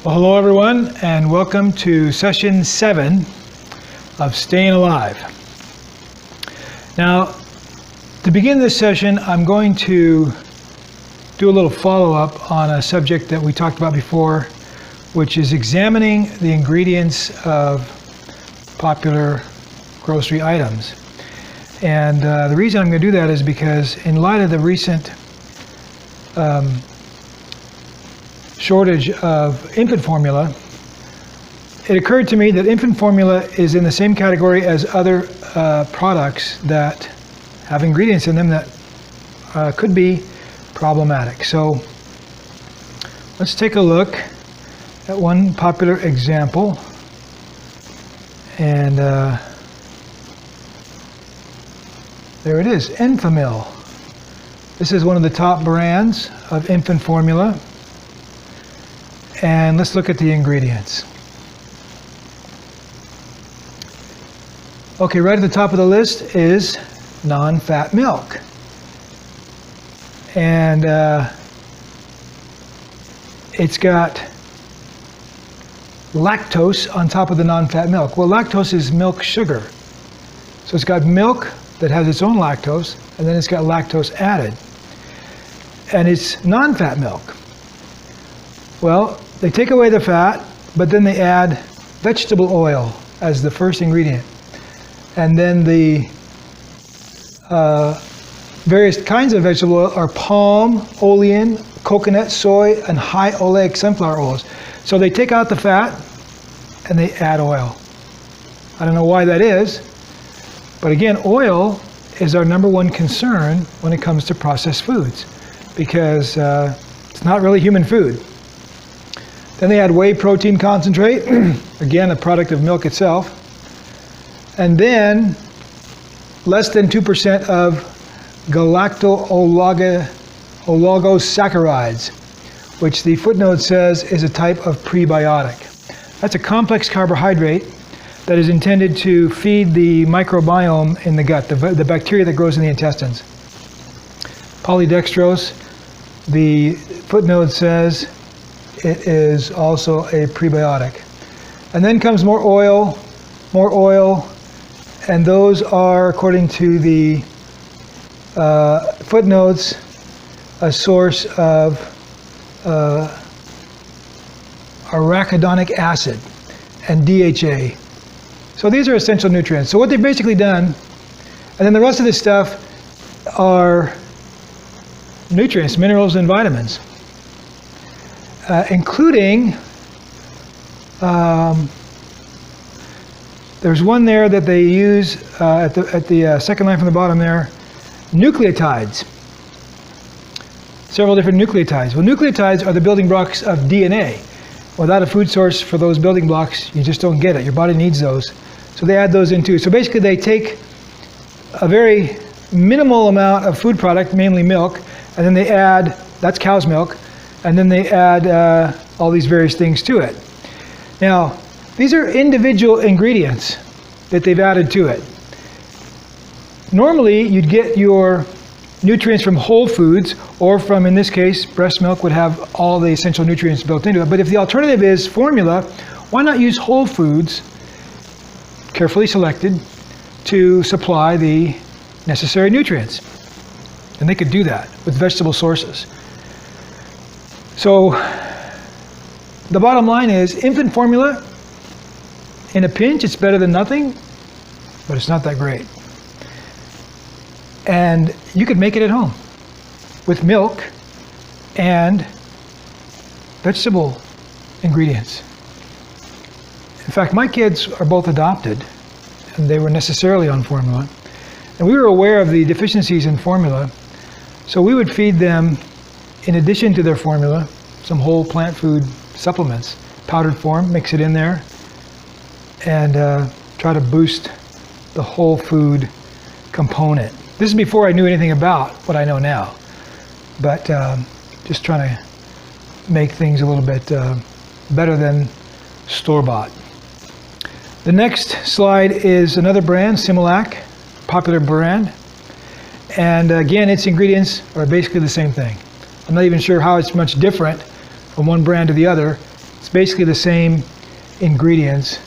Well, hello everyone, and welcome to session 7 of Staying Alive. Now, to begin this session, I'm going to do a little follow-up on a subject that we talked about before, which is examining the ingredients of popular grocery items. And the reason I'm going to do that is because in light of the recent shortage of infant formula, it occurred to me that infant formula is in the same category as other products that have ingredients in them that could be problematic. So let's take a look at one popular example. And there it is, Enfamil. This is one of the top brands of infant formula. And let's look at the ingredients. Okay, right at the top of the list is non-fat milk. And it's got lactose on top of the non-fat milk. Well, lactose is milk sugar. So it's got milk that has its own lactose, and then it's got lactose added. And it's non-fat milk. Well, they take away the fat, but then they add vegetable oil as the first ingredient. And then the various kinds of vegetable oil are palm, olein, coconut, soy, and high oleic sunflower oils. So they take out the fat and they add oil. I don't know why that is, but again, oil is our number one concern when it comes to processed foods, because it's not really human food. Then they add whey protein concentrate, again a product of milk itself, and then less than 2% of galacto-oligosaccharides, which the footnote says is a type of prebiotic. That's a complex carbohydrate that is intended to feed the microbiome in the gut, the bacteria that grows in the intestines. Polydextrose, the footnote says it is also a prebiotic. And then comes more oil, and those are, according to the footnotes, a source of arachidonic acid and DHA. So these are essential nutrients. So what they've basically done, and then the rest of this stuff are nutrients, minerals, and vitamins. Including, there's one there that they use at the second line from the bottom there, nucleotides. Several different nucleotides. Well, nucleotides are the building blocks of DNA. Without a food source for those building blocks, you just don't get it. Your body needs those. So they add those in too. So basically they take a very minimal amount of food product, mainly milk, and then they add, that's cow's milk, and then they add all these various things to it. Now, these are individual ingredients that they've added to it. Normally, you'd get your nutrients from whole foods, or from, in this case, breast milk would have all the essential nutrients built into it. But if the alternative is formula, why not use whole foods, carefully selected, to supply the necessary nutrients? And they could do that with vegetable sources. So the bottom line is, infant formula, in a pinch, it's better than nothing, but it's not that great. And you could make it at home with milk and vegetable ingredients. In fact, my kids are both adopted, and they were necessarily on formula. And we were aware of the deficiencies in formula, so we would feed them, in addition to their formula, some whole plant food supplements, powdered form, mix it in there, and try to boost the whole food component. This is before I knew anything about what I know now, but just trying to make things a little bit better than store-bought. The next slide is another brand, Similac, popular brand. And again, its ingredients are basically the same thing. I'm not even sure how it's much different from one brand to the other. It's basically the same ingredients,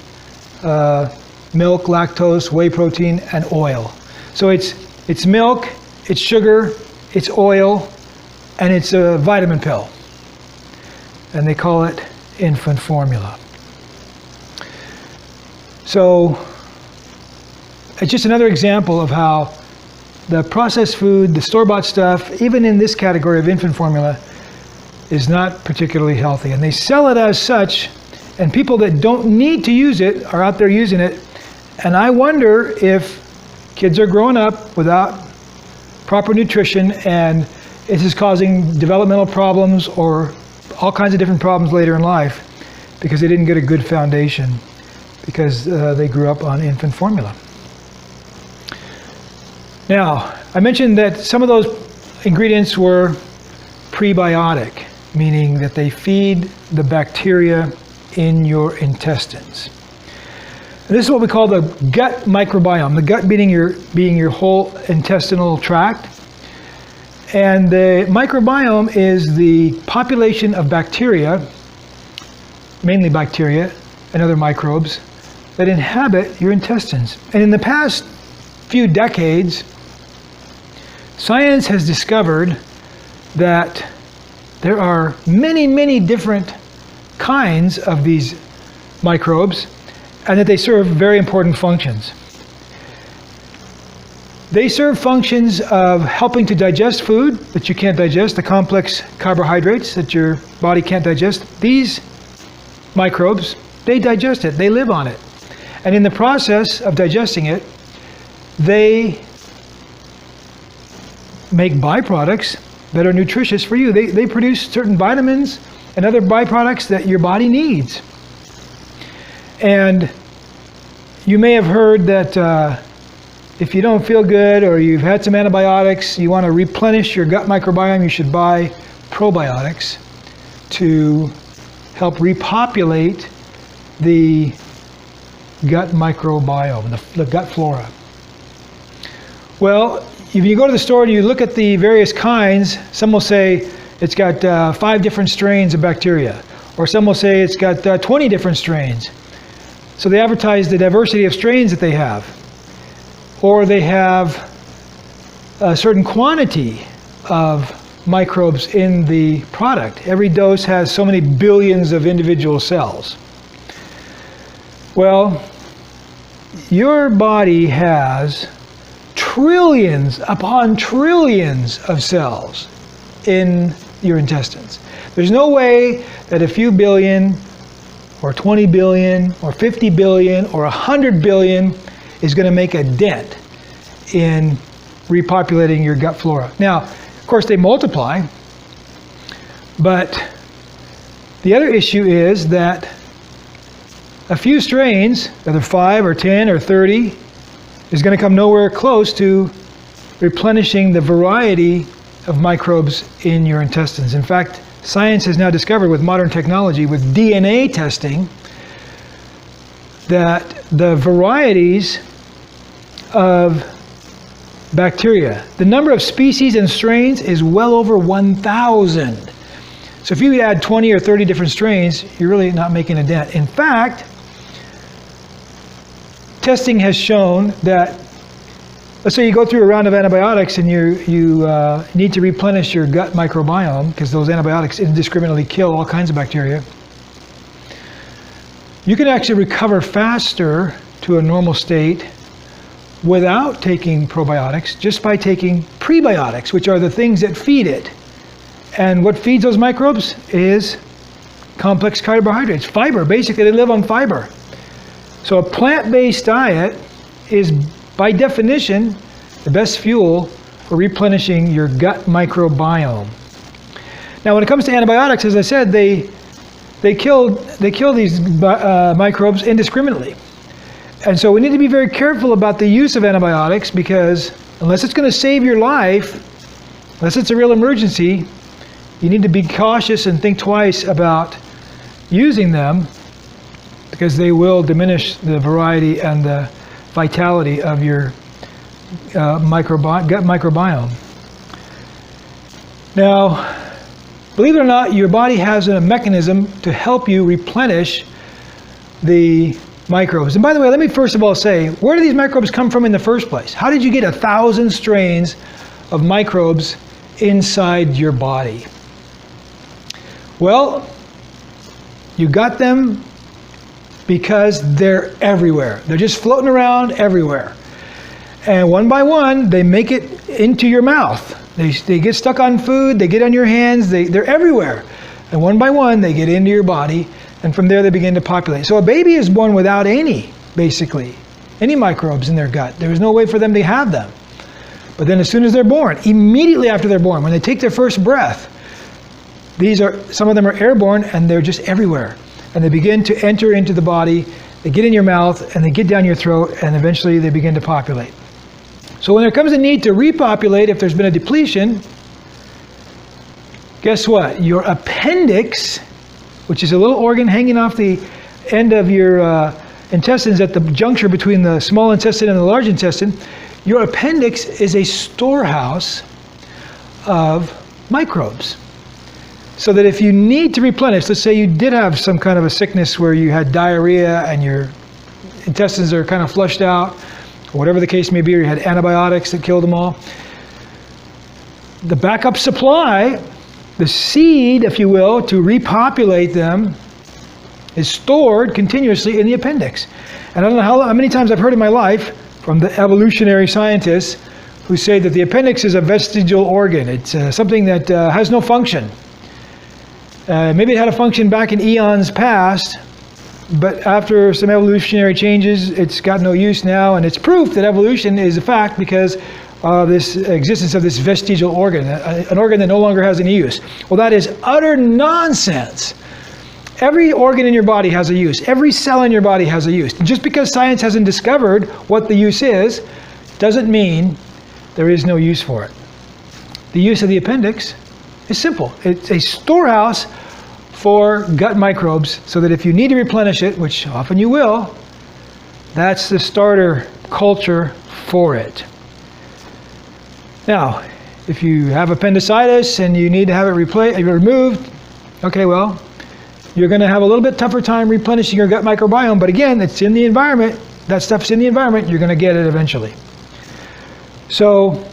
milk, lactose, whey protein, and oil. So it's milk, it's sugar, it's oil, and it's a vitamin pill. And they call it infant formula. So it's just another example of how the processed food, the store-bought stuff, even in this category of infant formula, is not particularly healthy. And they sell it as such, and people that don't need to use it are out there using it. And I wonder if kids are growing up without proper nutrition, and this is causing developmental problems or all kinds of different problems later in life because they didn't get a good foundation because they grew up on infant formula. Now, I mentioned that some of those ingredients were prebiotic, meaning that they feed the bacteria in your intestines. And this is what we call the gut microbiome, the gut being your whole intestinal tract. And the microbiome is the population of bacteria, mainly bacteria and other microbes, that inhabit your intestines. And in the past few decades, science has discovered that there are many, many different kinds of these microbes, and that they serve very important functions. They serve functions of helping to digest food that you can't digest, the complex carbohydrates that your body can't digest. These microbes, they digest it, they live on it. And in the process of digesting it, they make byproducts that are nutritious for you. They produce certain vitamins and other byproducts that your body needs. And you may have heard that if you don't feel good or you've had some antibiotics, you want to replenish your gut microbiome, you should buy probiotics to help repopulate the gut microbiome, the gut flora. Well, if you go to the store and you look at the various kinds, some will say it's got 5 different strains of bacteria, or some will say it's got 20 different strains. So they advertise the diversity of strains that they have. Or they have a certain quantity of microbes in the product. Every dose has so many billions of individual cells. Well, your body has trillions upon trillions of cells in your intestines. There's no way that a few billion or 20 billion or 50 billion or 100 billion is going to make a dent in repopulating your gut flora. Now, of course, they multiply, but the other issue is that a few strains, whether 5 or 10 or 30, is going to come nowhere close to replenishing the variety of microbes in your intestines. In fact, science has now discovered with modern technology, with DNA testing, that the varieties of bacteria, the number of species and strains is well over 1,000. So if you add 20 or 30 different strains, you're really not making a dent. In fact, testing has shown that, let's say you go through a round of antibiotics and you need to replenish your gut microbiome because those antibiotics indiscriminately kill all kinds of bacteria. You can actually recover faster to a normal state without taking probiotics, just by taking prebiotics, which are the things that feed it. And what feeds those microbes is complex carbohydrates, fiber. Basically, they live on fiber. So a plant-based diet is, by definition, the best fuel for replenishing your gut microbiome. Now, when it comes to antibiotics, as I said, they kill these microbes indiscriminately. And so we need to be very careful about the use of antibiotics, because unless it's going to save your life, unless it's a real emergency, you need to be cautious and think twice about using them, because they will diminish the variety and the vitality of your gut microbiome. Now, believe it or not, your body has a mechanism to help you replenish the microbes. And by the way, let me first of all say, where do these microbes come from in the first place? How did you get 1,000 strains of microbes inside your body? Well, you got them because they're everywhere. They're just floating around everywhere. And one by one, they make it into your mouth. They get stuck on food, they get on your hands, they're everywhere. And one by one, they get into your body, and from there they begin to populate. So a baby is born without any microbes in their gut. There is no way for them to have them. But then as soon as they're born, immediately after they're born, when they take their first breath, some of them are airborne, and they're just everywhere. And they begin to enter into the body, they get in your mouth, and they get down your throat, and eventually they begin to populate. So when there comes a need to repopulate, if there's been a depletion, guess what? Your appendix, which is a little organ hanging off the end of your intestines at the juncture between the small intestine and the large intestine, your appendix is a storehouse of microbes. So that if you need to replenish, let's say you did have some kind of a sickness where you had diarrhea and your intestines are kind of flushed out, or whatever the case may be, or you had antibiotics that killed them all, the backup supply, the seed, if you will, to repopulate them is stored continuously in the appendix. And I don't know how many times I've heard in my life from the evolutionary scientists who say that the appendix is a vestigial organ. It's something that has no function. Maybe it had a function back in eons past, but after some evolutionary changes, it's got no use now, and it's proof that evolution is a fact because of this existence of this vestigial organ, an organ that no longer has any use. Well, that is utter nonsense. Every organ in your body has a use. Every cell in your body has a use. And just because science hasn't discovered what the use is, doesn't mean there is no use for it. The use of the appendix is simple. It's a storehouse for gut microbes so that if you need to replenish it, which often you will, that's the starter culture for it. Now, if you have appendicitis and you need to have it removed, okay, well, you're going to have a little bit tougher time replenishing your gut microbiome, but again, it's in the environment. That stuff's in the environment. You're going to get it eventually. So,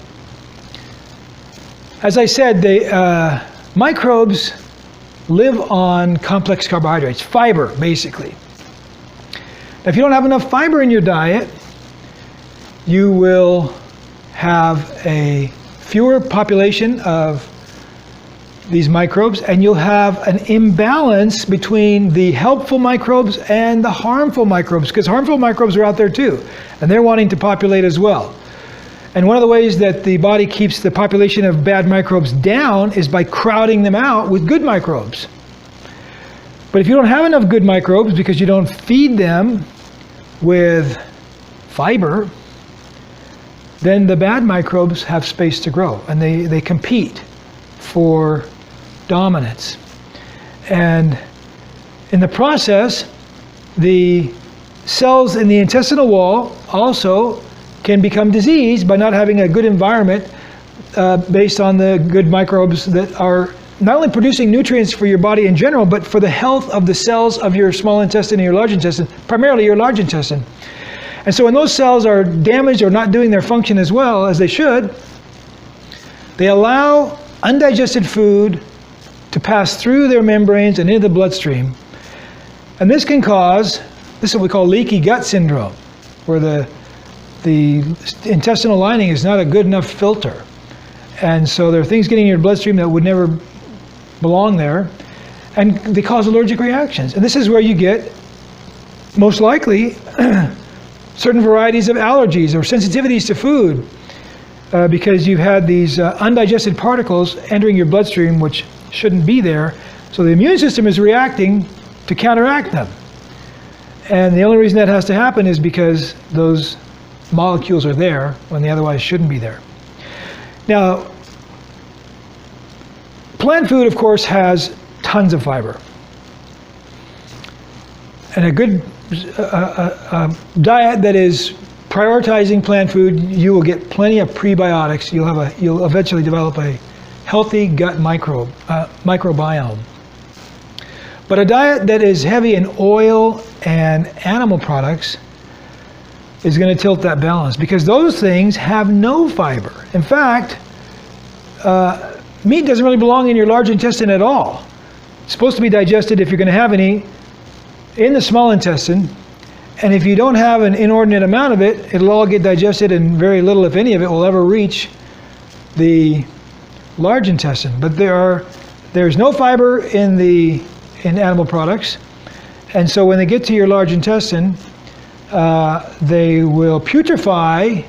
as I said, the microbes live on complex carbohydrates, fiber, basically. Now, if you don't have enough fiber in your diet, you will have a fewer population of these microbes, and you'll have an imbalance between the helpful microbes and the harmful microbes, because harmful microbes are out there too, and they're wanting to populate as well. And one of the ways that the body keeps the population of bad microbes down is by crowding them out with good microbes. But if you don't have enough good microbes because you don't feed them with fiber, then the bad microbes have space to grow, and they compete for dominance. And in the process, the cells in the intestinal wall also can become diseased by not having a good environment based on the good microbes that are not only producing nutrients for your body in general, but for the health of the cells of your small intestine and your large intestine, primarily your large intestine. And so when those cells are damaged or not doing their function as well as they should, they allow undigested food to pass through their membranes and into the bloodstream. And this can cause, this is what we call leaky gut syndrome, where the intestinal lining is not a good enough filter. And so there are things getting in your bloodstream that would never belong there, and they cause allergic reactions. And this is where you get, most likely, certain varieties of allergies or sensitivities to food because you've had these undigested particles entering your bloodstream which shouldn't be there. So the immune system is reacting to counteract them. And the only reason that has to happen is because those molecules are there when they otherwise shouldn't be there. Now, plant food, of course, has tons of fiber. And a good diet that is prioritizing plant food, you will get plenty of prebiotics. You'll eventually develop a healthy gut microbiome. But a diet that is heavy in oil and animal products is going to tilt that balance, because those things have no fiber. In fact, meat doesn't really belong in your large intestine at all. It's supposed to be digested, if you're going to have any, in the small intestine. And if you don't have an inordinate amount of it, it'll all get digested, and very little, if any, of it will ever reach the large intestine. But there's no fiber in animal products, and so when they get to your large intestine, they will putrefy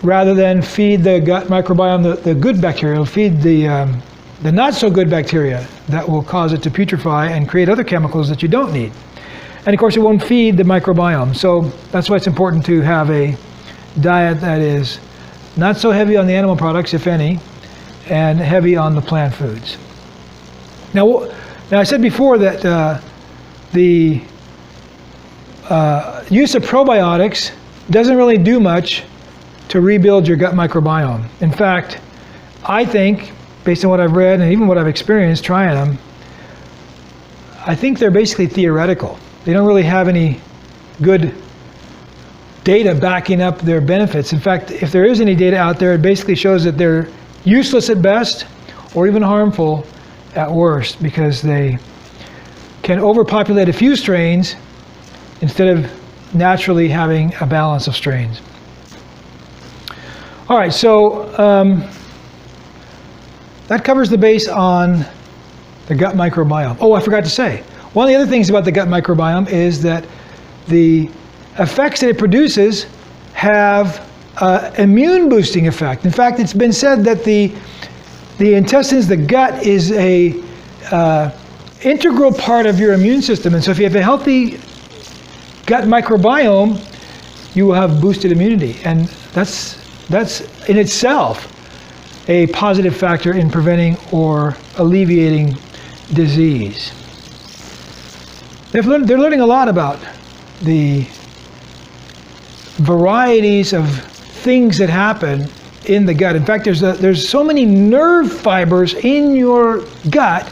rather than feed the gut microbiome the good bacteria. It'll feed the not so good bacteria that will cause it to putrefy and create other chemicals that you don't need. And of course, it won't feed the microbiome. So that's why it's important to have a diet that is not so heavy on the animal products, if any, and heavy on the plant foods. Now I said before that the use of probiotics doesn't really do much to rebuild your gut microbiome. In fact, I think, based on what I've read and even what I've experienced trying them, I think they're basically theoretical. They don't really have any good data backing up their benefits. In fact, if there is any data out there, it basically shows that they're useless at best or even harmful at worst, because they can overpopulate a few strains instead of naturally having a balance of strains. All right, so that covers the base on the gut microbiome. Oh, I forgot to say, one of the other things about the gut microbiome is that the effects that it produces have immune boosting effect. In fact, it's been said that the intestines, the gut, is a integral part of your immune system. And so if you have a healthy gut microbiome, you will have boosted immunity. And that's in itself a positive factor in preventing or alleviating disease. They're learning a lot about the varieties of things that happen in the gut. In fact, there's so many nerve fibers in your gut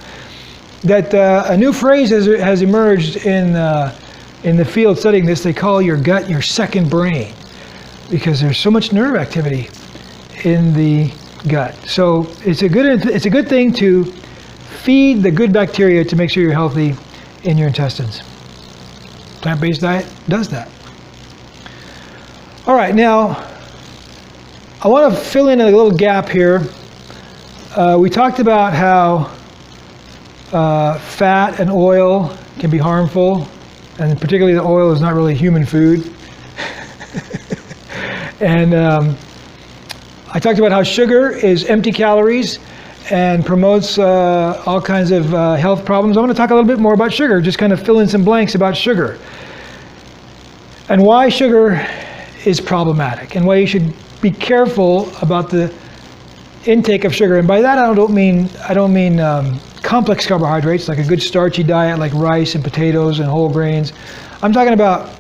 that a new phrase has emerged in the field studying this. They call your gut your second brain, because there's so much nerve activity in the gut. So it's a good thing to feed the good bacteria to make sure you're healthy in your intestines. Plant-based diet does that. All right, now I want to fill in a little gap here. We talked about how fat and oil can be harmful, and particularly the oil is not really human food. And I talked about how sugar is empty calories and promotes all kinds of health problems. I want to talk a little bit more about sugar, just kind of fill in some blanks about sugar and why sugar is problematic and why you should be careful about the intake of sugar. And by that I don't mean complex carbohydrates like a good starchy diet like rice and potatoes and whole grains. I'm talking about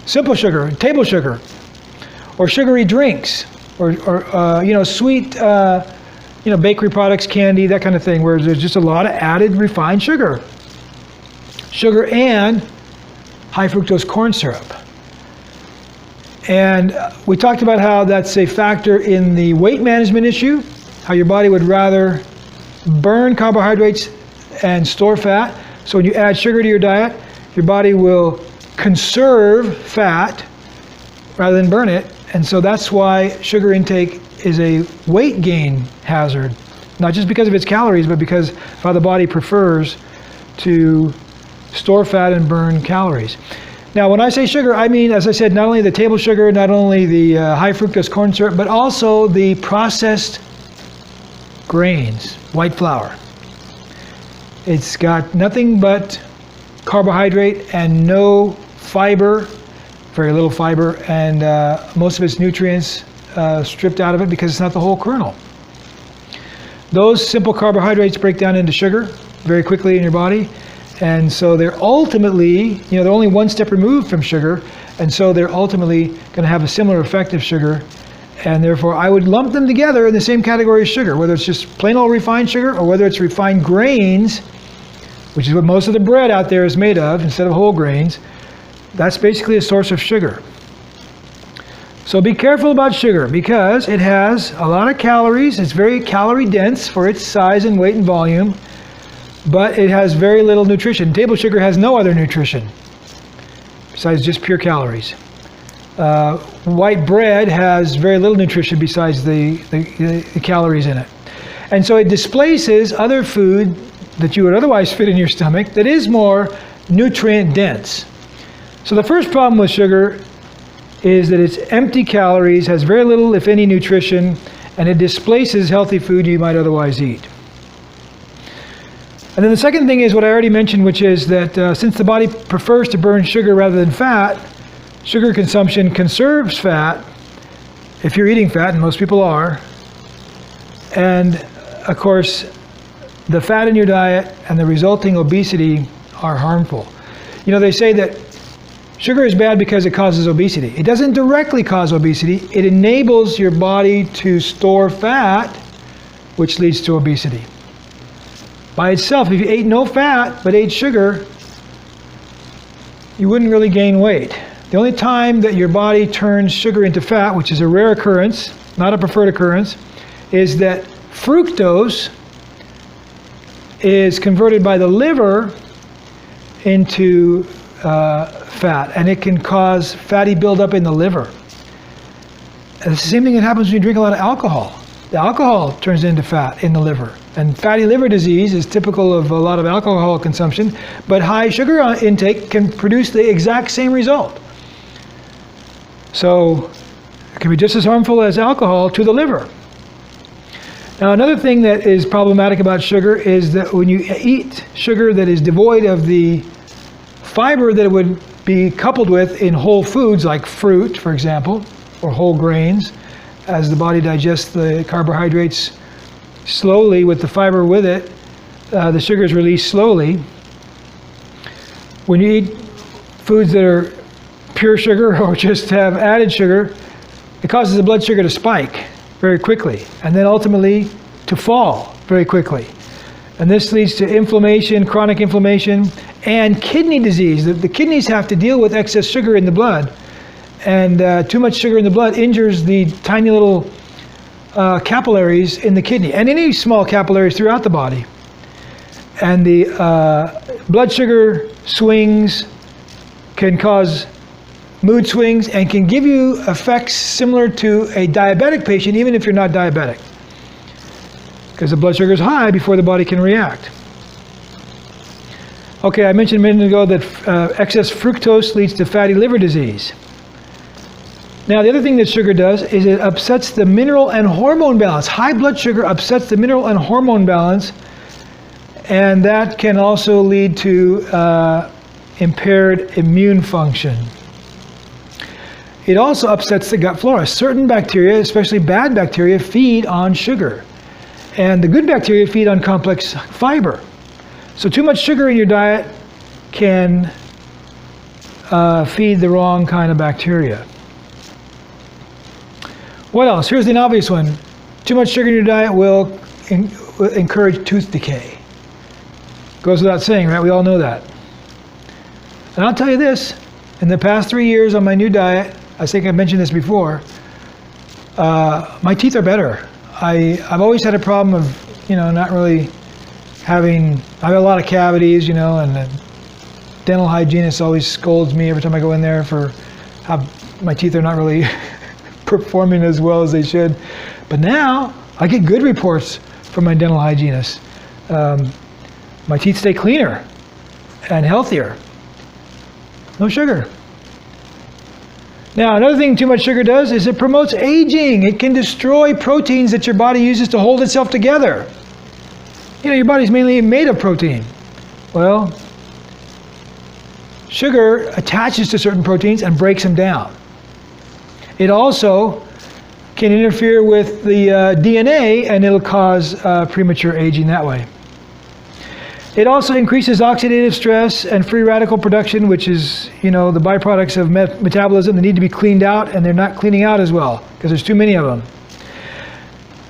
simple sugar, table sugar, or sugary drinks, or sweet bakery products, candy, that kind of thing, where there's just a lot of added refined sugar and high fructose corn syrup. And we talked about how that's a factor in the weight management issue, how your body would rather burn carbohydrates and store fat. So when you add sugar to your diet, your body will conserve fat rather than burn it. And so that's why sugar intake is a weight gain hazard, not just because of its calories, but because of how the body prefers to store fat and burn calories. Now, when I say sugar, I mean, as I said, not only the table sugar, not only the high fructose corn syrup, but also the processed grains, white flour. It's got nothing but carbohydrate and no fiber, very little fiber, and most of its nutrients stripped out of it because it's not the whole kernel. Those simple carbohydrates break down into sugar very quickly in your body, and so they're ultimately, they're only one step removed from sugar, and so they're ultimately going to have a similar effect of sugar And therefore, I would lump them together in the same category as sugar, whether it's just plain old refined sugar or whether it's refined grains, which is what most of the bread out there is made of instead of whole grains. That's basically a source of sugar. So be careful about sugar because it has a lot of calories. It's very calorie dense for its size and weight and volume, but it has very little nutrition. Table sugar has no other nutrition besides just pure calories. White bread has very little nutrition besides the calories in it. And so it displaces other food that you would otherwise fit in your stomach that is more nutrient dense. So the first problem with sugar is that it's empty calories, has very little, if any, nutrition, and it displaces healthy food you might otherwise eat. And then the second thing is what I already mentioned, which is that since the body prefers to burn sugar rather than fat, sugar consumption conserves fat, if you're eating fat, and most people are. And of course, the fat in your diet and the resulting obesity are harmful. You know, they say that sugar is bad because it causes obesity. It doesn't directly cause obesity. It enables your body to store fat, which leads to obesity. By itself, if you ate no fat but ate sugar, you wouldn't really gain weight. The only time that your body turns sugar into fat, which is a rare occurrence, not a preferred occurrence, is that fructose is converted by the liver into fat, and it can cause fatty buildup in the liver. And it's the same thing that happens when you drink a lot of alcohol. The alcohol turns into fat in the liver. And fatty liver disease is typical of a lot of alcohol consumption, but high sugar intake can produce the exact same result. So it can be just as harmful as alcohol to the liver. Now, another thing that is problematic about sugar is that when you eat sugar that is devoid of the fiber that it would be coupled with in whole foods like fruit, for example, or whole grains, as the body digests the carbohydrates slowly with the fiber with it, the sugar is released slowly. When you eat foods that are pure sugar or just have added sugar, it causes the blood sugar to spike very quickly and then ultimately to fall very quickly. And this leads to inflammation, chronic inflammation, and kidney disease. The kidneys have to deal with excess sugar in the blood, and too much sugar in the blood injures the tiny little capillaries in the kidney and any small capillaries throughout the body. And the blood sugar swings can cause mood swings and can give you effects similar to a diabetic patient, even if you're not diabetic, because the blood sugar is high before the body can react. Okay, I mentioned a minute ago that excess fructose leads to fatty liver disease. Now, the other thing that sugar does is it upsets the mineral and hormone balance. High blood sugar upsets the mineral and hormone balance, and that can also lead to impaired immune function. It also upsets the gut flora. Certain bacteria, especially bad bacteria, feed on sugar. And the good bacteria feed on complex fiber. So too much sugar in your diet can feed the wrong kind of bacteria. What else? Here's an obvious one. Too much sugar in your diet will encourage tooth decay. Goes without saying, right? We all know that. And I'll tell you this, in the past 3 years on my new diet, I think I mentioned this before, my teeth are better. I've always had a problem of, not really I have a lot of cavities, and the dental hygienist always scolds me every time I go in there for how my teeth are not really performing as well as they should. But now I get good reports from my dental hygienist. My teeth stay cleaner and healthier. No sugar. Now, another thing too much sugar does is it promotes aging. It can destroy proteins that your body uses to hold itself together. Your body's mainly made of protein. Well, sugar attaches to certain proteins and breaks them down. It also can interfere with the DNA, and it'll cause premature aging that way. It also increases oxidative stress and free radical production, which is, the byproducts of metabolism that need to be cleaned out, and they're not cleaning out as well because there's too many of them.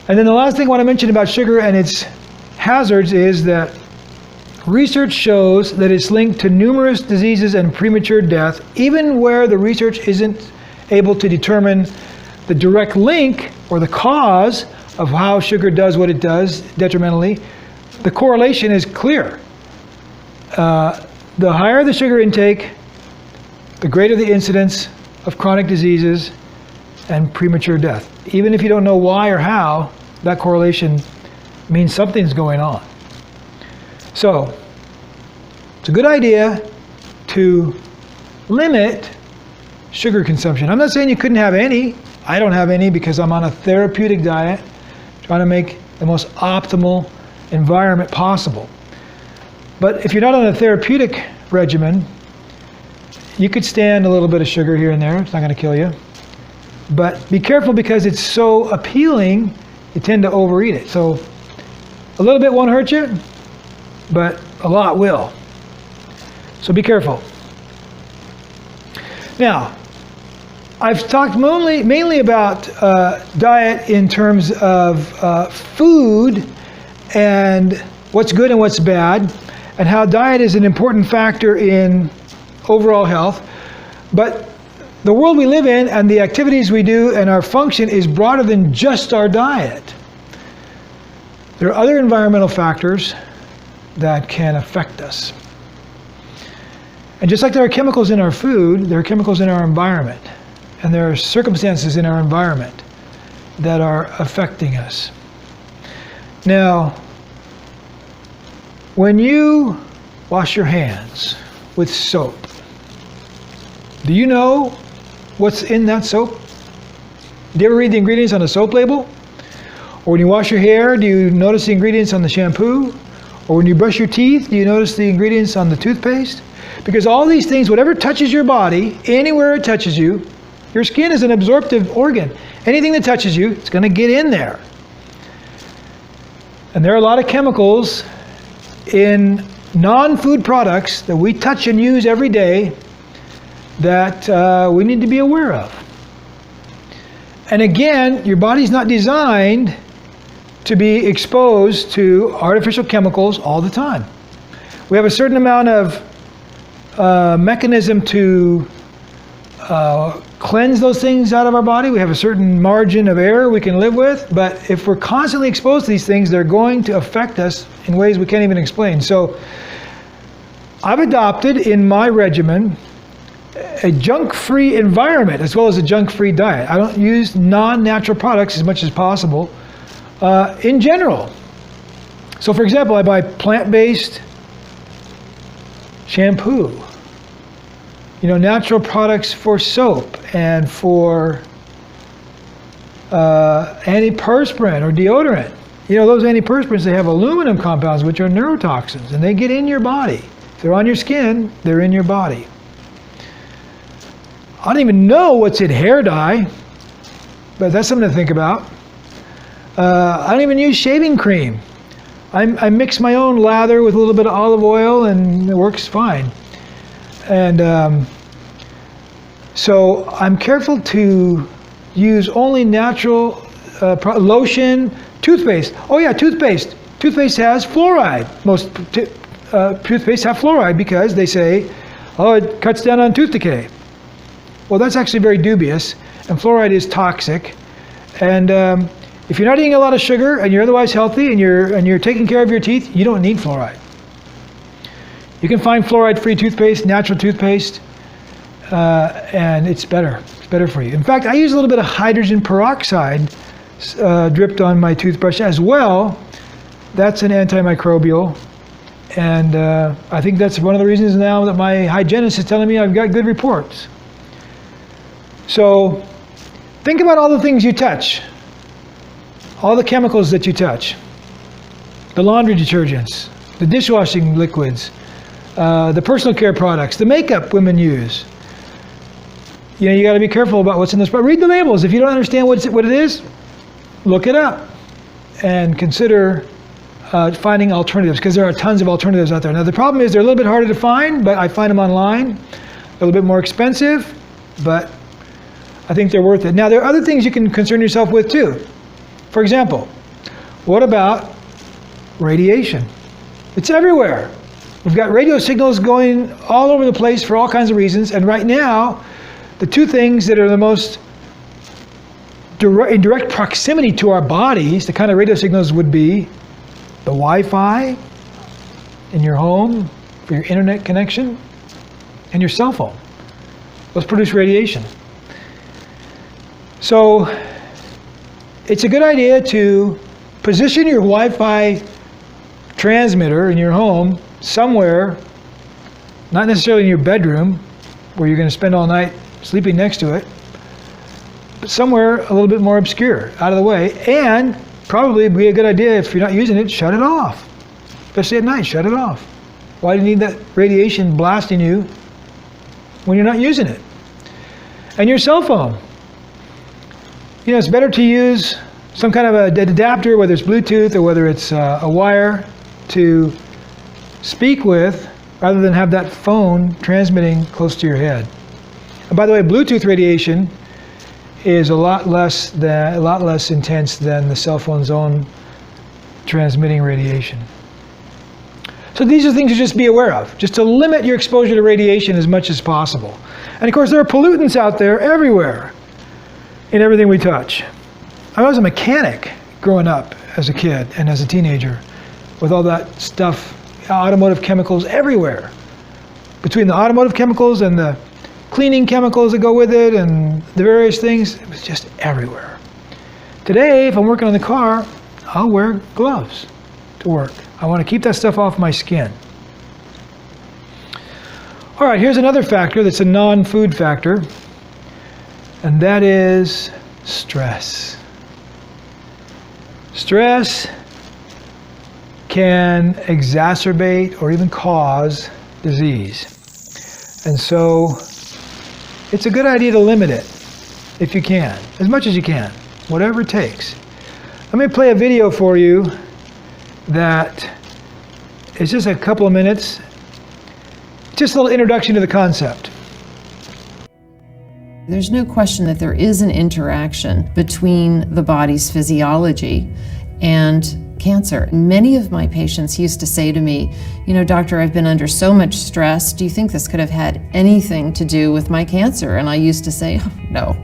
And then the last thing I want to mention about sugar and its hazards is that research shows that it's linked to numerous diseases and premature death, even where the research isn't able to determine the direct link or the cause of how sugar does what it does detrimentally. The correlation is clear. The higher the sugar intake, the greater the incidence of chronic diseases and premature death. Even if you don't know why or how, that correlation means something's going on. So, it's a good idea to limit sugar consumption. I'm not saying you couldn't have any. I don't have any because I'm on a therapeutic diet, trying to make the most optimal environment possible. But if you're not on a therapeutic regimen, you could stand a little bit of sugar here and there. It's not going to kill you. But be careful because it's so appealing, you tend to overeat it. So a little bit won't hurt you, but a lot will. So be careful. Now, I've talked mainly about diet in terms of food and what's good and what's bad, and how diet is an important factor in overall health. But the world we live in and the activities we do and our function is broader than just our diet. There are other environmental factors that can affect us. And just like there are chemicals in our food, there are chemicals in our environment. And there are circumstances in our environment that are affecting us. Now, when you wash your hands with soap, do you know what's in that soap? Do you ever read the ingredients on the soap label? Or when you wash your hair, do you notice the ingredients on the shampoo? Or when you brush your teeth, do you notice the ingredients on the toothpaste? Because all these things, whatever touches your body, anywhere it touches you, your skin is an absorptive organ. Anything that touches you, it's going to get in there. And there are a lot of chemicals in non-food products that we touch and use every day that we need to be aware of. And again, your body's not designed to be exposed to artificial chemicals all the time. We have a certain amount of mechanism to cleanse those things out of our body. We have a certain margin of error we can live with, but if we're constantly exposed to these things, they're going to affect us in ways we can't even explain. So I've adopted in my regimen a junk-free environment as well as a junk-free diet. I don't use non-natural products as much as possible in general. So for example, I buy plant-based shampoo. Natural products for soap and for antiperspirant or deodorant. Those antiperspirants, they have aluminum compounds, which are neurotoxins, and they get in your body. If they're on your skin, they're in your body. I don't even know what's in hair dye, but that's something to think about. I don't even use shaving cream. I mix my own lather with a little bit of olive oil, and it works fine. And so I'm careful to use only natural lotion, toothpaste. Oh yeah, toothpaste. Toothpaste has fluoride. Most toothpaste have fluoride because they say, oh, it cuts down on tooth decay. Well, that's actually very dubious, and fluoride is toxic. And if you're not eating a lot of sugar and you're otherwise healthy and you're taking care of your teeth, you don't need fluoride. You can find fluoride-free toothpaste, natural toothpaste, and it's better. It's better for you. In fact, I use a little bit of hydrogen peroxide dripped on my toothbrush as well. That's an antimicrobial, and I think that's one of the reasons now that my hygienist is telling me I've got good reports. So think about all the things you touch, all the chemicals that you touch, the laundry detergents, the dishwashing liquids, the personal care products, the makeup women use. You got to be careful about what's in this. But read the labels. If you don't understand what it is, look it up and consider finding alternatives, because there are tons of alternatives out there. Now the problem is they're a little bit harder to find, but I find them online. A little bit more expensive, but I think they're worth it. Now there are other things you can concern yourself with too. For example, what about radiation? It's everywhere. We've got radio signals going all over the place for all kinds of reasons, and right now, the two things that are the most in direct proximity to our bodies, the kind of radio signals would be the Wi-Fi in your home for your internet connection and your cell phone. Those produce radiation. So it's a good idea to position your Wi-Fi transmitter in your home somewhere, not necessarily in your bedroom where you're going to spend all night sleeping next to it, but somewhere a little bit more obscure, out of the way, and probably be a good idea if you're not using it, shut it off. Especially at night, shut it off. Why do you need that radiation blasting you when you're not using it? And your cell phone. You know, it's better to use some kind of an adapter, whether it's Bluetooth or whether it's a wire, to speak with, rather than have that phone transmitting close to your head. And by the way, Bluetooth radiation is a lot less intense than the cell phone's own transmitting radiation. So these are things to just be aware of, just to limit your exposure to radiation as much as possible. And of course, there are pollutants out there everywhere in everything we touch. I was a mechanic growing up as a kid and as a teenager, with all that stuff, automotive chemicals everywhere. Between the automotive chemicals and the cleaning chemicals that go with it and the various things, it was just everywhere. Today, if I'm working on the car, I'll wear gloves to work. I want to keep that stuff off my skin. All right, here's another factor that's a non-food factor, and that is stress. Stress can exacerbate or even cause disease. And so it's a good idea to limit it if you can, as much as you can, whatever it takes. Let me play a video for you that is just a couple of minutes, just a little introduction to the concept. There's no question that there is an interaction between the body's physiology and cancer. Many of my patients used to say to me, you know, doctor, I've been under so much stress. Do you think this could have had anything to do with my cancer? And I used to say, oh, no.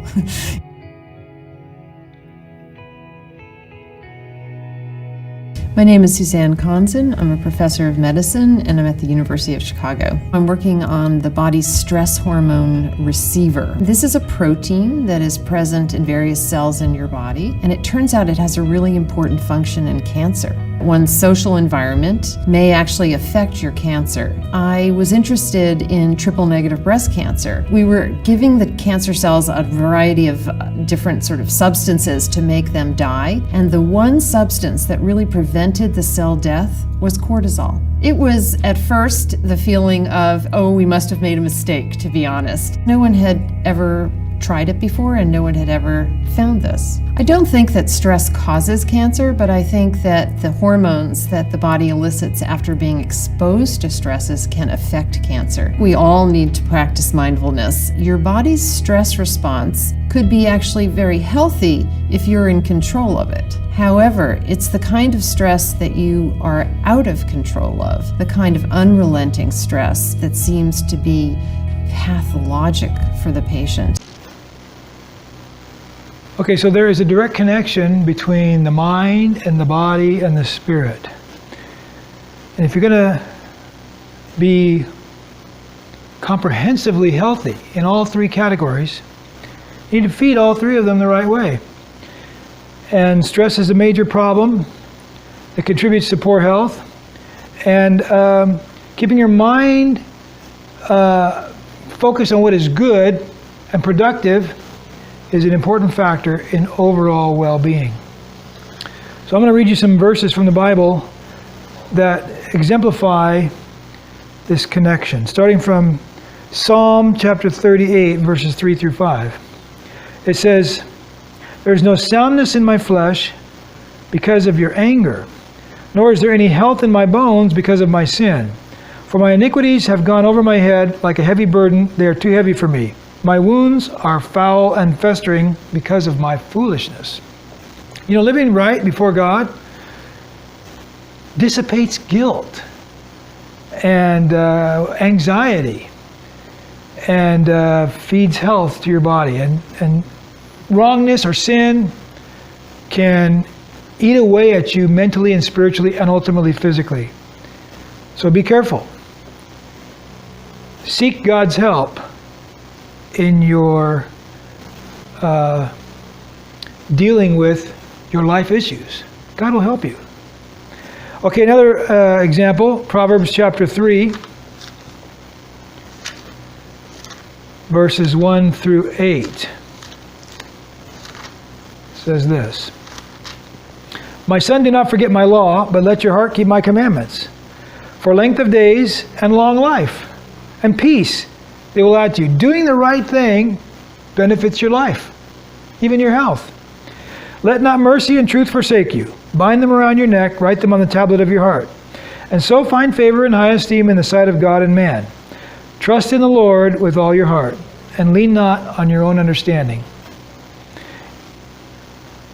My name is Suzanne Konzen. I'm a professor of medicine and I'm at the University of Chicago. I'm working on the body's stress hormone receiver. This is a protein that is present in various cells in your body, and it turns out it has a really important function in cancer. One's social environment may actually affect your cancer. I was interested in triple-negative breast cancer. We were giving the cancer cells a variety of different sort of substances to make them die, and the one substance that really prevented the cell death was cortisol. It was at first the feeling of, oh, we must have made a mistake, to be honest. No one had ever tried it before and no one had ever found this. I don't think that stress causes cancer, but I think that the hormones that the body elicits after being exposed to stresses can affect cancer. We all need to practice mindfulness. Your body's stress response could be actually very healthy if you're in control of it. However, it's the kind of stress that you are out of control of, the kind of unrelenting stress that seems to be pathologic for the patient. Okay, so there is a direct connection between the mind and the body and the spirit. And if you're going to be comprehensively healthy in all three categories, you need to feed all three of them the right way. And stress is a major problem that contributes to poor health. And keeping your mind focused on what is good and productive is an important factor in overall well-being. So I'm going to read you some verses from the Bible that exemplify this connection, starting from Psalm chapter 38, verses 3 through 5. It says, "There is no soundness in my flesh because of your anger, nor is there any health in my bones because of my sin. For my iniquities have gone over my head like a heavy burden. They are too heavy for me. My wounds are foul and festering because of my foolishness. You know, living right before God dissipates guilt and anxiety and feeds health to your body. And wrongness or sin can eat away at you mentally and spiritually and ultimately physically. So be careful. Seek God's help in your dealing with your life issues. God will help you. Okay, another example, Proverbs chapter 3, verses 1 through 8. Says this: My son, do not forget my law, but let your heart keep my commandments. For length of days and long life and peace they will add to you. Doing the right thing benefits your life, even your health. Let not mercy and truth forsake you. Bind them around your neck, write them on the tablet of your heart. And so find favor and high esteem in the sight of God and man. Trust in the Lord with all your heart, and lean not on your own understanding.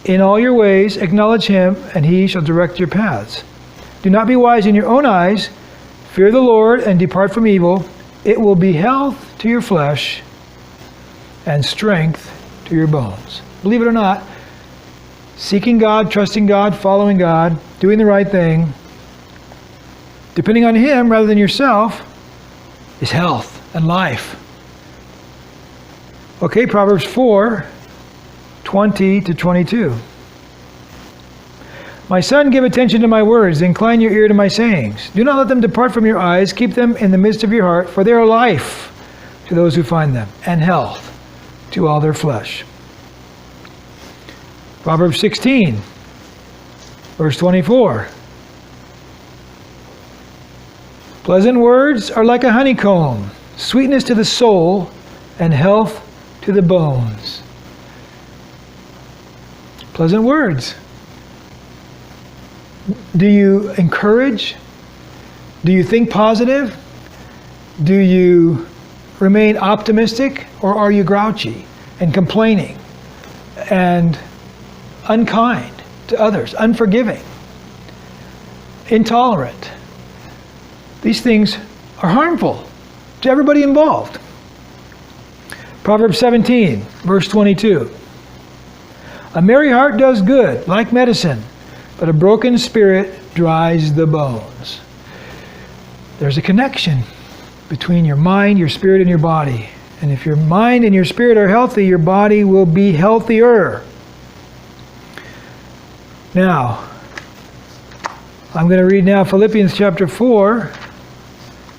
In all your ways acknowledge him, and he shall direct your paths. Do not be wise in your own eyes. Fear the Lord and depart from evil. It will be health to your flesh and strength to your bones. Believe it or not, seeking God, trusting God, following God, doing the right thing, depending on him rather than yourself, is health and life. Okay, Proverbs 4, 20 to 22. My son, give attention to my words, incline your ear to my sayings. Do not let them depart from your eyes, keep them in the midst of your heart, for they are life to those who find them, and health to all their flesh. Proverbs 16, verse 24. Pleasant words are like a honeycomb, sweetness to the soul, and health to the bones. Pleasant words. Do you encourage? Do you think positive? Do you remain optimistic? Or are you grouchy and complaining and unkind to others, unforgiving, intolerant? These things are harmful to everybody involved. Proverbs 17, verse 22. A merry heart does good, like medicine, but a broken spirit dries the bones. There's a connection between your mind, your spirit, and your body. And if your mind and your spirit are healthy, your body will be healthier. Now, I'm going to read now Philippians chapter 4,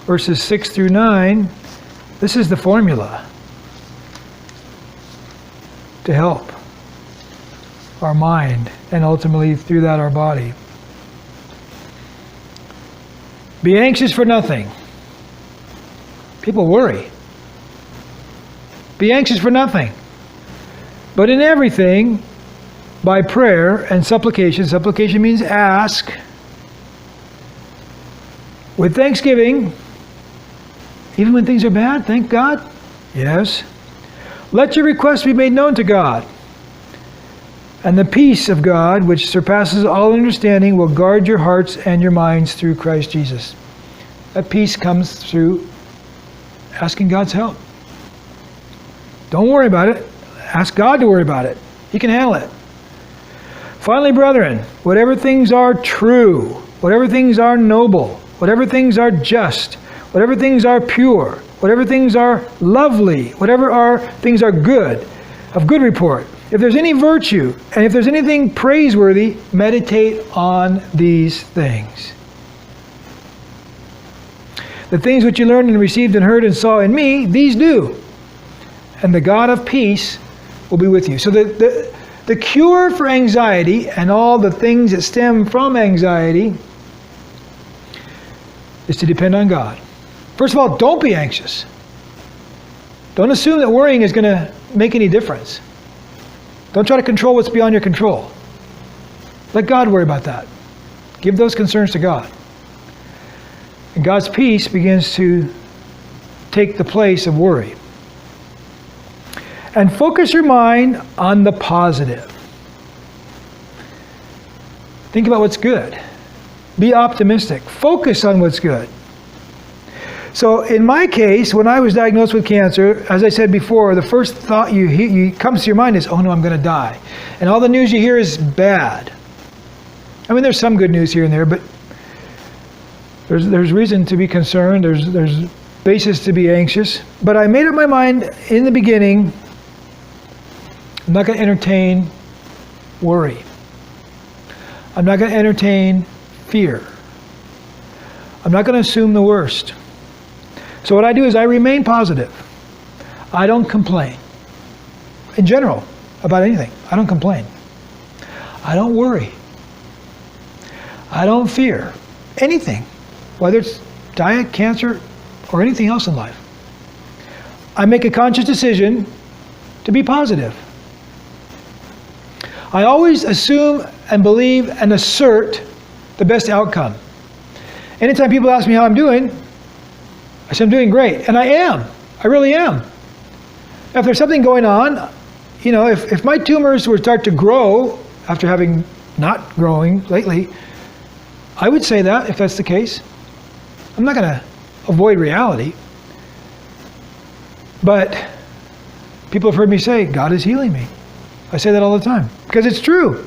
verses 6 through 9. This is the formula to help our mind and ultimately through that our body. Be anxious for nothing. People worry. Be anxious for nothing. But in everything, by prayer and supplication. Supplication means ask. With thanksgiving, even when things are bad, thank God. Yes. Let your requests be made known to God. And the peace of God, which surpasses all understanding, will guard your hearts and your minds through Christ Jesus. That peace comes through asking God's help. Don't worry about it. Ask God to worry about it. He can handle it. Finally, brethren, whatever things are true, whatever things are noble, whatever things are just, whatever things are pure, whatever things are lovely, whatever things are good, of good report, if there's any virtue, and if there's anything praiseworthy, meditate on these things. The things which you learned and received and heard and saw in me, these do. And the God of peace will be with you. So the cure for anxiety and all the things that stem from anxiety is to depend on God. First of all, don't be anxious. Don't assume that worrying is going to make any difference. Don't try to control what's beyond your control. Let God worry about that. Give those concerns to God. And God's peace begins to take the place of worry. And focus your mind on the positive. Think about what's good. Be optimistic. Focus on what's good. So in my case, when I was diagnosed with cancer, as I said before, the first thought you comes to your mind is, oh no, I'm going to die. And all the news you hear is bad. I mean, there's some good news here and there, but there's reason to be concerned. There's basis to be anxious. But I made up my mind in the beginning, I'm not going to entertain worry. I'm not going to entertain fear. I'm not going to assume the worst. So what I do is I remain positive. I don't complain. In general, about anything, I don't complain. I don't worry. I don't fear anything, whether it's diet, cancer, or anything else in life. I make a conscious decision to be positive. I always assume and believe and assert the best outcome. Anytime people ask me how I'm doing, I say I'm doing great, and I am. I really am. If there's something going on, you know, if my tumors were to start to grow after having not growing lately, I would say that if that's the case. I'm not going to avoid reality. But people have heard me say, God is healing me. I say that all the time because it's true.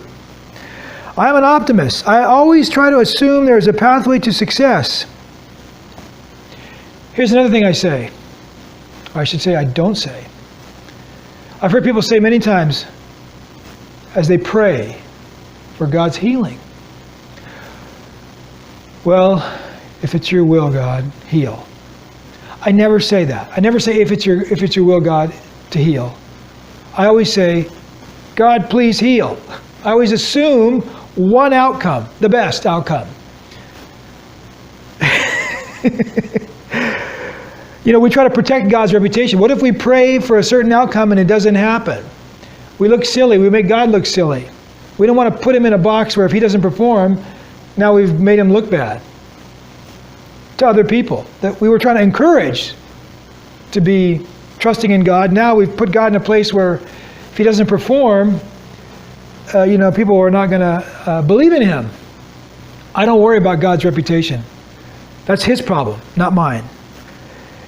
I'm an optimist. I always try to assume there's a pathway to success. Here's another thing I say, or I should say I don't say. I've heard people say many times as they pray for God's healing, well, if it's your will, God, heal. I never say that. I never say if it's your will, God, to heal. I always say, God, please heal. I always assume one outcome, the best outcome. You know, we try to protect God's reputation. What if we pray for a certain outcome and it doesn't happen? We look silly. We make God look silly. We don't want to put him in a box where if he doesn't perform, now we've made him look bad to other people that we were trying to encourage to be trusting in God. Now we've put God in a place where if he doesn't perform, you know, people are not going to believe in him. I don't worry about God's reputation. That's his problem, not mine.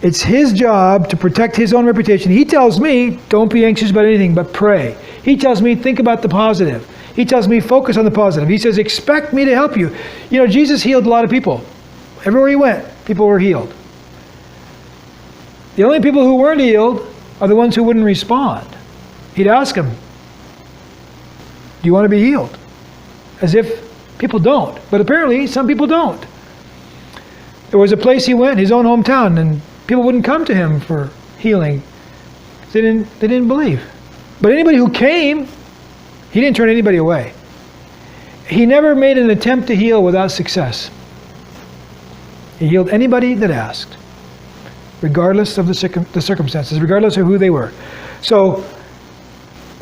It's his job to protect his own reputation. He tells me, don't be anxious about anything, but pray. He tells me, think about the positive. He tells me, focus on the positive. He says, expect me to help you. You know, Jesus healed a lot of people. Everywhere he went, people were healed. The only people who weren't healed are the ones who wouldn't respond. He'd ask them, do you want to be healed? As if people don't. But apparently, some people don't. There was a place he went, his own hometown, and people wouldn't come to him for healing. They didn't believe. But anybody who came, he didn't turn anybody away. He never made an attempt to heal without success. He healed anybody that asked, regardless of the circumstances, regardless of who they were. So,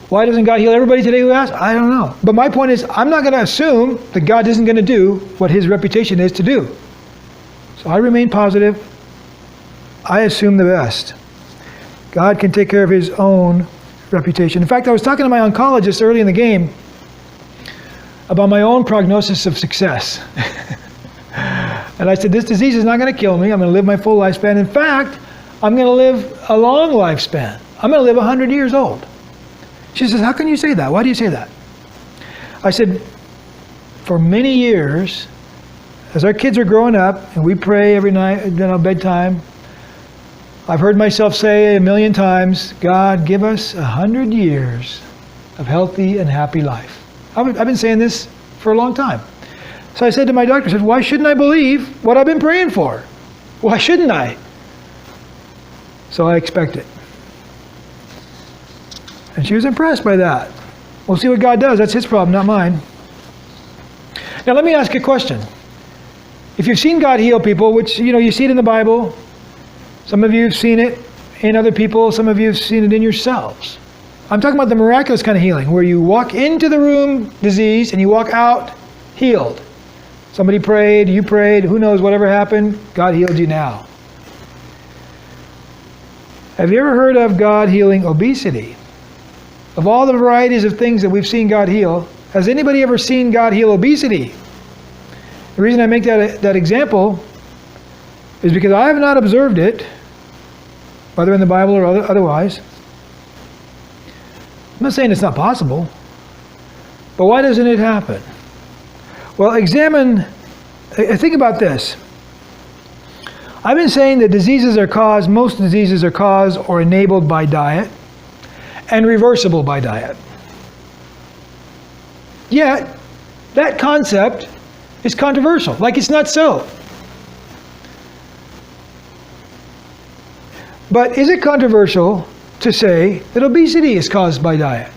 why doesn't God heal everybody today who asks? I don't know. But my point is, I'm not going to assume that God isn't going to do what his reputation is to do. So I remain positive. I assume the best. God can take care of his own reputation. In fact, I was talking to my oncologist early in the game about my own prognosis of success. And I said, this disease is not going to kill me. I'm going to live my full lifespan. In fact, I'm going to live a long lifespan. I'm going to live 100 years old. She says, how can you say that? Why do you say that? I said, for many years, as our kids are growing up, and we pray every night at bedtime, I've heard myself say 1,000,000 times, God, give us 100 years of healthy and happy life. I've been saying this for a long time. So I said to my doctor, I said, why shouldn't I believe what I've been praying for? Why shouldn't I? So I expect it. And she was impressed by that. We'll see what God does. That's his problem, not mine. Now let me ask a question. If you've seen God heal people, which, you know, you see it in the Bible, some of you have seen it in other people, some of you have seen it in yourselves. I'm talking about the miraculous kind of healing, where you walk into the room diseased and you walk out healed. Somebody prayed, you prayed, who knows, whatever happened, God healed you now. Have you ever heard of God healing obesity? Of all the varieties of things that we've seen God heal, has anybody ever seen God heal obesity? The reason I make that example is because I have not observed it, whether in the Bible or otherwise. I'm not saying it's not possible, but why doesn't it happen? Well, think about this. I've been saying that most diseases are caused or enabled by diet and reversible by diet. Yet, that concept is controversial, like it's not so. But is it controversial to say that obesity is caused by diet?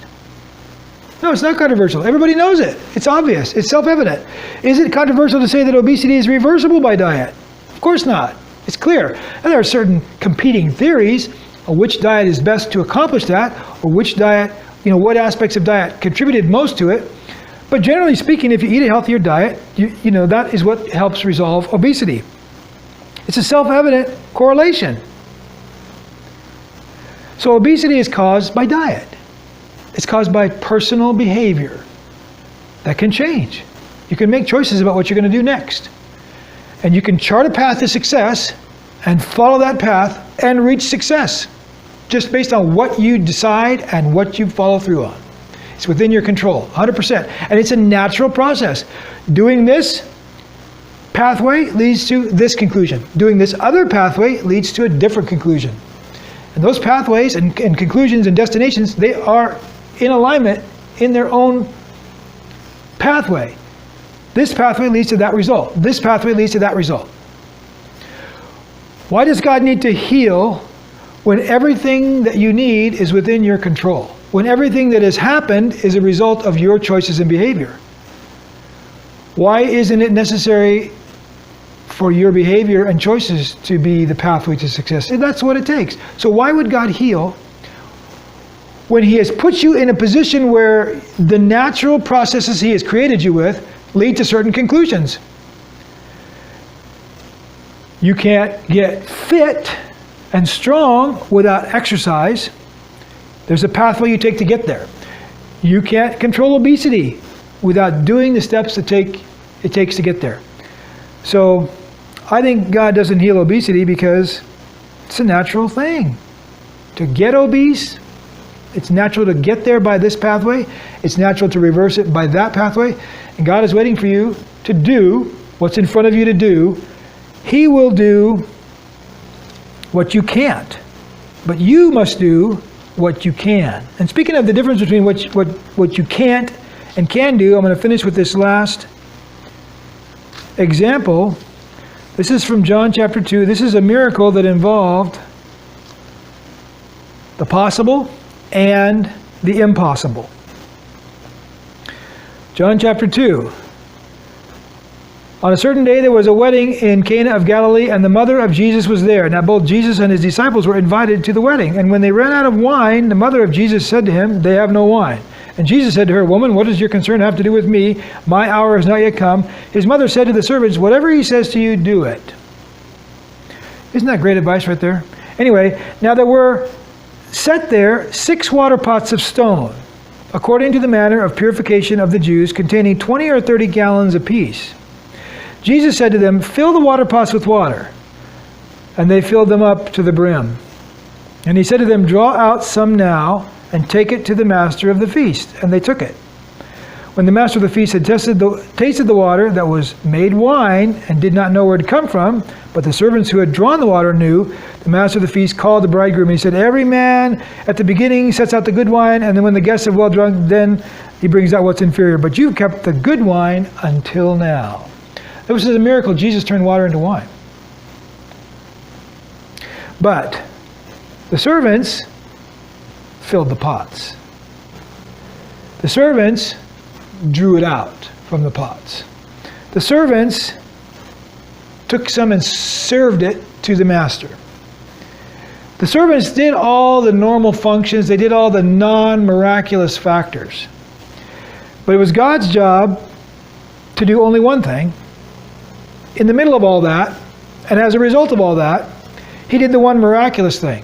No, it's not controversial. Everybody knows it. It's obvious. It's self-evident. Is it controversial to say that obesity is reversible by diet? Of course not. It's clear. And there are certain competing theories of which diet is best to accomplish that, or which diet, what aspects of diet contributed most to it. But generally speaking, if you eat a healthier diet, that is what helps resolve obesity. It's a self-evident correlation. So obesity is caused by diet. It's caused by personal behavior that can change. You can make choices about what you're going to do next. And you can chart a path to success and follow that path and reach success just based on what you decide and what you follow through on. It's within your control, 100%. And it's a natural process. Doing this pathway leads to this conclusion. Doing this other pathway leads to a different conclusion. And those pathways and conclusions and destinations, they are in alignment in their own pathway. This pathway leads to that result. This pathway leads to that result. Why does God need to heal when everything that you need is within your control? When everything that has happened is a result of your choices and behavior? Why isn't it necessary for your behavior and choices to be the pathway to success? And that's what it takes. So why would God heal when He has put you in a position where the natural processes He has created you with lead to certain conclusions? You can't get fit and strong without exercise. There's a pathway you take to get there. You can't control obesity without doing the steps it takes to get there. So I think God doesn't heal obesity because it's a natural thing. To get obese, it's natural to get there by this pathway. It's natural to reverse it by that pathway. And God is waiting for you to do what's in front of you to do. He will do what you can't, but you must do what you can. And speaking of the difference between what you can't and can do, I'm going to finish with this last example. This is from John chapter 2. This is a miracle that involved the possible and the impossible. John chapter 2. On a certain day there was a wedding in Cana of Galilee, and the mother of Jesus was there. Now both Jesus and his disciples were invited to the wedding. And when they ran out of wine, the mother of Jesus said to him, "They have no wine." And Jesus said to her, "Woman, what does your concern have to do with me? My hour has not yet come." His mother said to the servants, "Whatever he says to you, do it." Isn't that great advice right there? Anyway, now there were set there 6 water pots of stone, according to the manner of purification of the Jews, containing 20 or 30 gallons apiece. Jesus said to them, "Fill the water pots with water." And they filled them up to the brim. And he said to them, "Draw out some now, and take it to the master of the feast." And they took it. When the master of the feast had tasted the water that was made wine, and did not know where it had come from, but the servants who had drawn the water knew, the master of the feast called the bridegroom, and he said, "Every man at the beginning sets out the good wine, and then when the guests have well drunk, then he brings out what's inferior. But you've kept the good wine until now." This is a miracle. Jesus turned water into wine. But the servants filled the pots. The servants drew it out from the pots. The servants took some and served it to the master. The servants did all the normal functions. They did all the non-miraculous factors. But it was God's job to do only one thing, in the middle of all that, and as a result of all that, he did the one miraculous thing.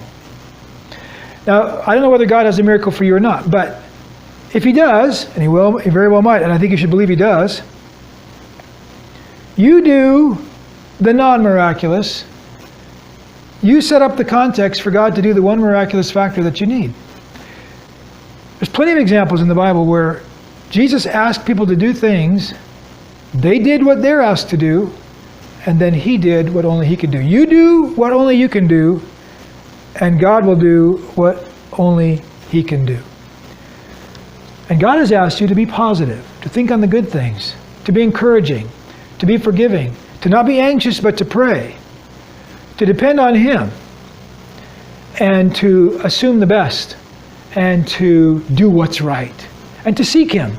Now, I don't know whether God has a miracle for you or not, but if he does, and he very well might, and I think you should believe he does, you do the non-miraculous. You set up the context for God to do the one miraculous factor that you need. There's plenty of examples in the Bible where Jesus asked people to do things, they did what they're asked to do, and then he did what only he could do. You do what only you can do, and God will do what only he can do. And God has asked you to be positive, to think on the good things, to be encouraging, to be forgiving, to not be anxious but to pray, to depend on him, and to assume the best, and to do what's right, and to seek him.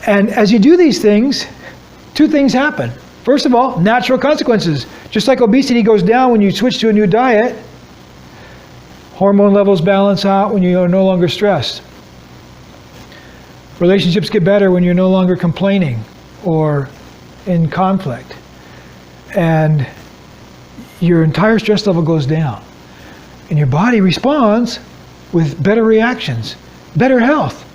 And as you do these things, two things happen. First of all, natural consequences. Just like obesity goes down when you switch to a new diet, hormone levels balance out when you are no longer stressed. Relationships get better when you're no longer complaining or in conflict. And your entire stress level goes down. And your body responds with better reactions, better health.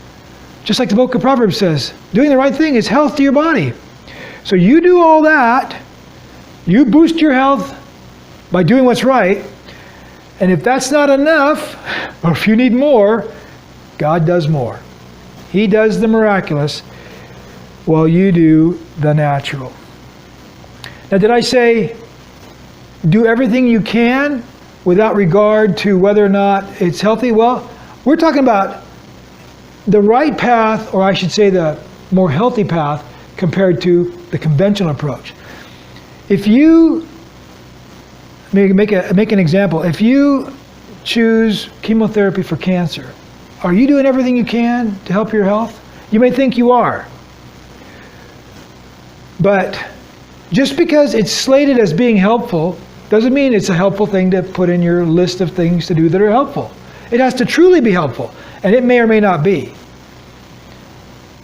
Just like the book of Proverbs says, doing the right thing is health to your body. So you do all that, you boost your health by doing what's right, and if that's not enough, or if you need more, God does more. He does the miraculous while you do the natural. Now, did I say do everything you can without regard to whether or not it's healthy? Well, we're talking about the right path, or I should say the more healthy path, compared to the conventional approach. If you make an example, if you choose chemotherapy for cancer, are you doing everything you can to help your health? You may think you are. But just because it's slated as being helpful doesn't mean it's a helpful thing to put in your list of things to do that are helpful. It has to truly be helpful, and it may or may not be.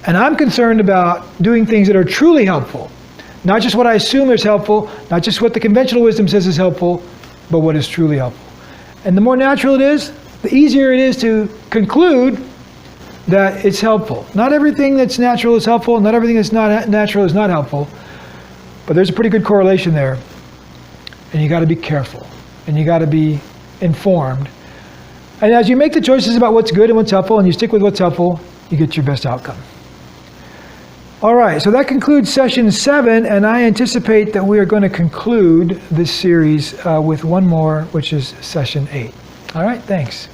And I'm concerned about doing things that are truly helpful. Not just what I assume is helpful, not just what the conventional wisdom says is helpful, but what is truly helpful. And the more natural it is, the easier it is to conclude that it's helpful. Not everything that's natural is helpful, not everything that's not natural is not helpful, but there's a pretty good correlation there. And you got to be careful, and you got to be informed. And as you make the choices about what's good and what's helpful, and you stick with what's helpful, you get your best outcome. All right, so that concludes session 7, and I anticipate that we are going to conclude this series with one more, which is session 8. All right, thanks.